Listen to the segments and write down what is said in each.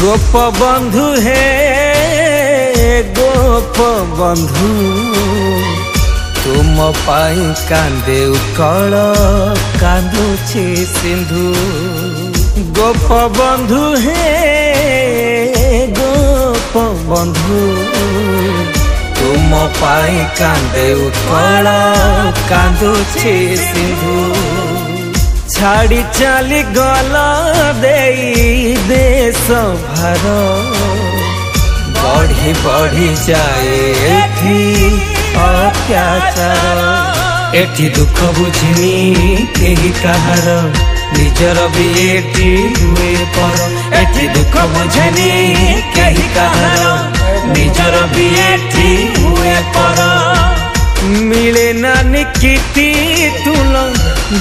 गोप बंधु हे गोप बंधु तुम पाई कांदे उकल कांदुची सिंधु। गोप बंधु हे गोप बंधु तुम पाई कांदे उकल कांदुची सिंधु। छाड़ी चली गल देश भार बढ़ी बढ़ी जाए अत्याचार। एठी दुख बुझिनी केही कहार निजर भी एठी हुए पर। एठी दुख बुझिनी केही कहार निजर भी एठी हुए पर। मिले ना निकिती तुल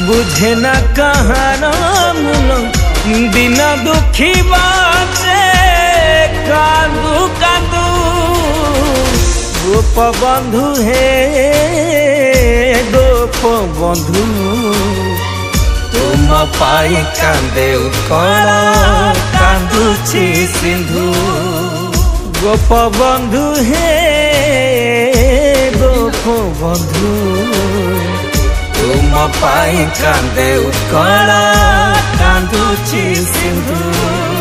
बुझे ना कहार मूल दिन दुखी बाचे कांदू कांदू। गोप बंधु हे गोप बंधु तुम पाई कांदे उकल कांदुची सिंधु। गोप बंधु हे गोप बंधु तुम पाई कांदे उकल कांदुची सिंधु।